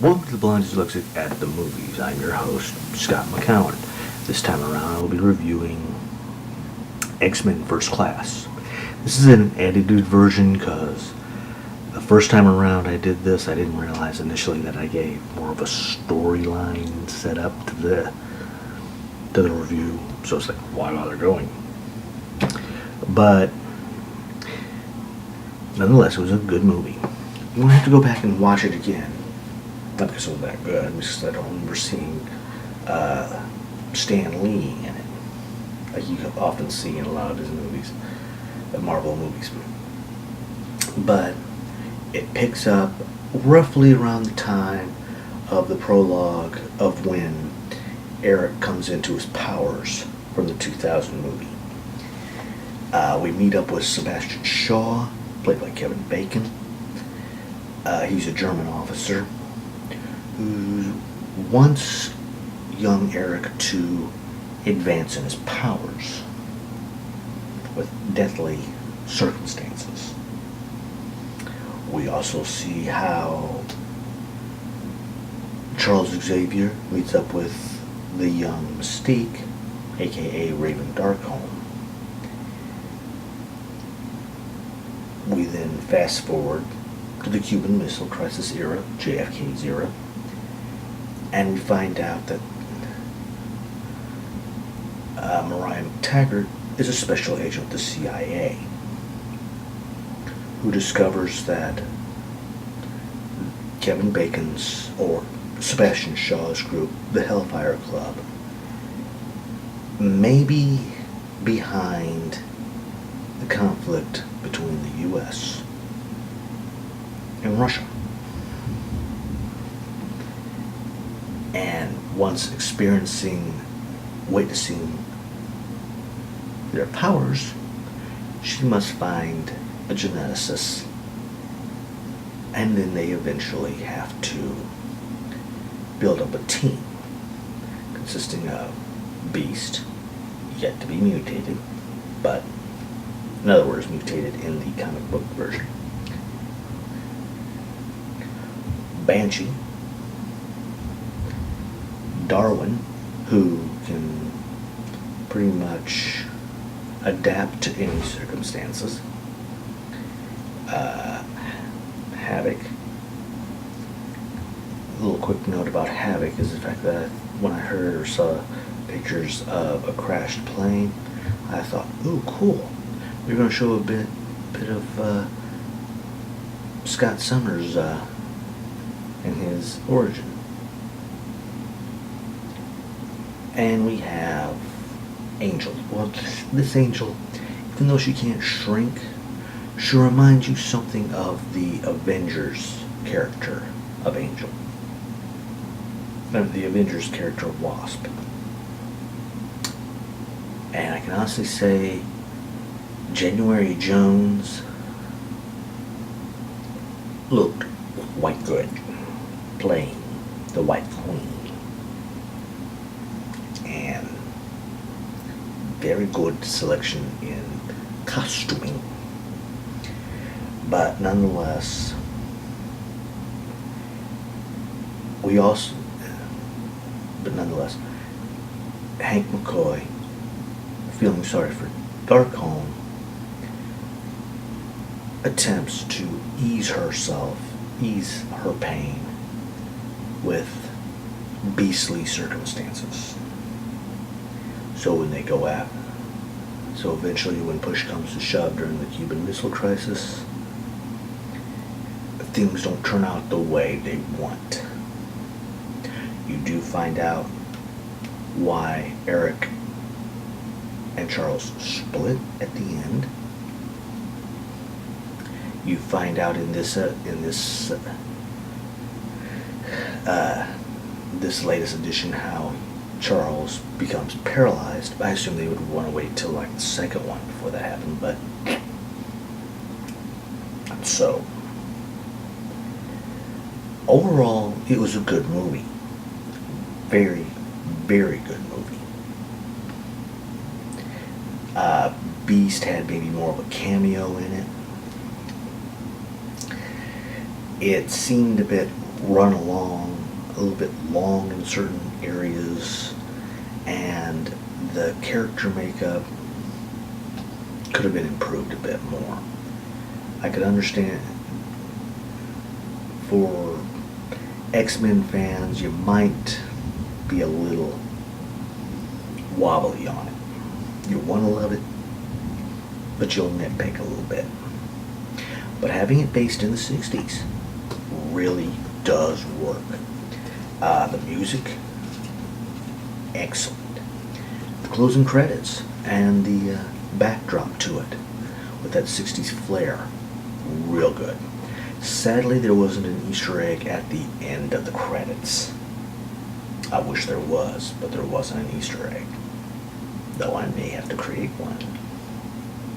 Welcome to the Blind Dyslexic at the Movies. I'm your host, Scott McCowan. This time around, I will be reviewing X-Men First Class. This is an edited version because the first time around I did this, I didn't realize initially that I gave more of a storyline set up to the review. So it's like, why bother going? But nonetheless, it was a good movie. I'm going to have to go back and watch it again. Not because it was that good, because I don't remember seeing Stan Lee in it, like you often see in a lot of his movies, the Marvel movies. But it picks up roughly around the time of the prologue of when Eric comes into his powers from the 2000 movie. We meet up with Sebastian Shaw, played by Kevin Bacon. He's a German officer who wants young Eric to advance in his powers with deathly circumstances. We also see how Charles Xavier meets up with the young Mystique, aka Raven Darkholme. We then fast forward to the Cuban Missile Crisis era, JFK's era, and we find out that Mariah McTaggart is a special agent of the CIA who discovers that Kevin Bacon's, or Sebastian Shaw's group, the Hellfire Club, may be behind the conflict between the U.S. and Russia. And once witnessing their powers, she must find a geneticist, and then they eventually have to build up a team consisting of Beast, yet to be mutated, but in other words, mutated in the comic book version, Banshee, Darwin, who can pretty much adapt to any circumstances, Havoc. A little quick note about Havoc is the fact that when I heard or saw pictures of a crashed plane, I thought, ooh, cool. They're going to show a bit of Scott Summers and his origin. And we have Angel. Well, this Angel, even though she can't shrink, she reminds you something of the Avengers character of Angel. The Avengers character of Wasp. And I can honestly say January Jones looked quite good playing the White Queen. And very good selection in costuming. But nonetheless, Hank McCoy, feeling sorry for Darkholme, attempts to ease her pain with beastly circumstances. So eventually when push comes to shove during the Cuban Missile Crisis, things don't turn out the way they want. You do find out why Eric and Charles split at the end. You find out in this latest edition how Charles becomes paralyzed. I assume they would want to wait till like the second one before that happened, but so overall it was a good movie. Very, very good movie. Beast had maybe more of a cameo in it. It seemed a bit run along a little bit long in certain areas, and the character makeup could have been improved a bit more. I could understand for X-Men fans, you might be a little wobbly on it. You want to love it, but you'll nitpick a little bit. But having it based in the 60s really does work. The music, excellent. The closing credits and the backdrop to it with that 60s flair, real good. Sadly, there wasn't an Easter egg at the end of the credits. I wish there was, but there wasn't an Easter egg. Though I may have to create one.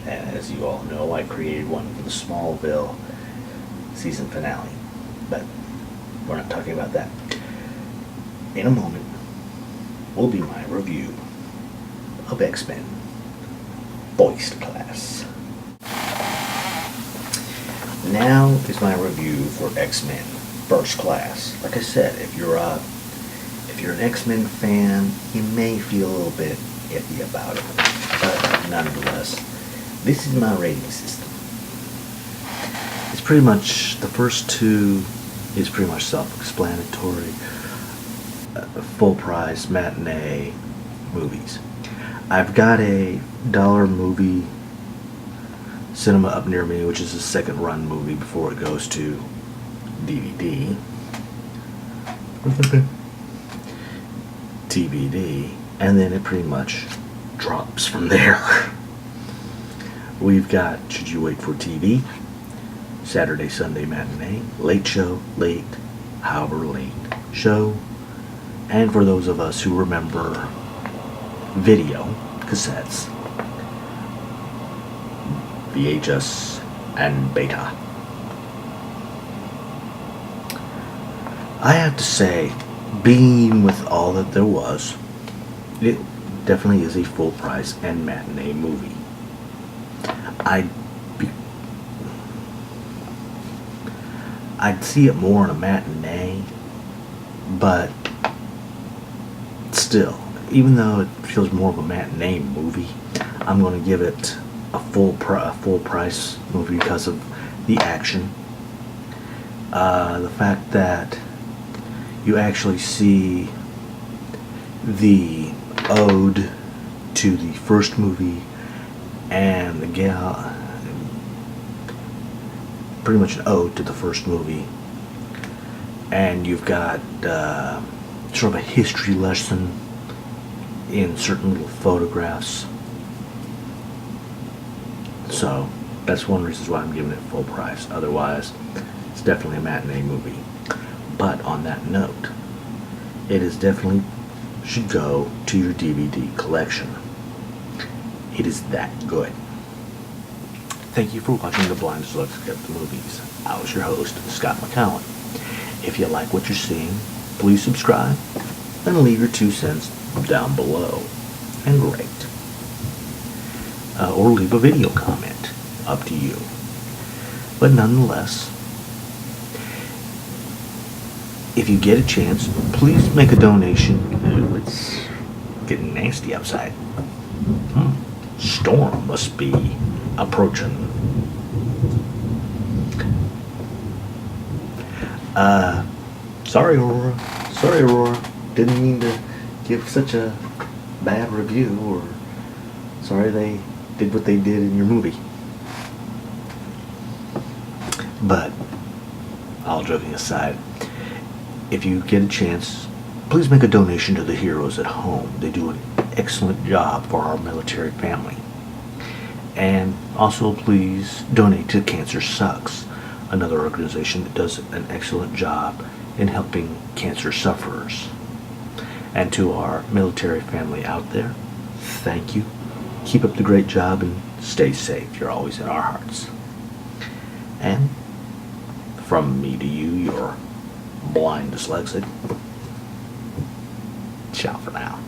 And as you all know, I created one for the Smallville season finale. But we're not talking about that. In a moment will be my review of X-Men First Class. Now is my review for X-Men First Class. Like I said, if you're an X-Men fan, you may feel a little bit iffy about it, but nonetheless, this is my rating system. It's pretty much, the first two is pretty much self-explanatory, full price matinee movies. I've got a dollar movie cinema up near me, which is a second run movie before it goes to DVD. TBD, and then it pretty much drops from there. We've got Should You Wait for TV, Saturday, Sunday matinee, late show, late, however late show, and for those of us who remember video cassettes, VHS and beta. I have to say, being with all that there was, it definitely is a full price and matinee movie. I'd see it more in a matinee, but still, even though it feels more of a matinee movie, I'm going to give it a full price movie because of the action, the fact that you actually see the ode to the first movie and the gal, pretty much an ode to the first movie, and you've got sort of a history lesson in certain little photographs. So that's one reason why I'm giving it full price. Otherwise, it's definitely a matinee movie. But on that note, it is definitely should go to your DVD collection. It is that good. Thank you for watching The Blind Dyslexic at the Movies. I was your host, Scott McCowan. If you like what you're seeing, please subscribe and leave your 2 cents down below and rate. Or leave a video comment. Up to you. But nonetheless, if you get a chance, please make a donation. Ooh, it's getting nasty outside. Storm must be approaching. Sorry, Aurora. Sorry, Aurora. Didn't mean to give such a bad review, or sorry they did what they did in your movie. But, all joking aside, if you get a chance, please make a donation to the heroes at home. They do an excellent job for our military family. And also please donate to Cancer Sucks, another organization that does an excellent job in helping cancer sufferers. And to our military family out there, thank you. Keep up the great job and stay safe. You're always in our hearts. And from me to you, your blind dyslexic. Ciao for now.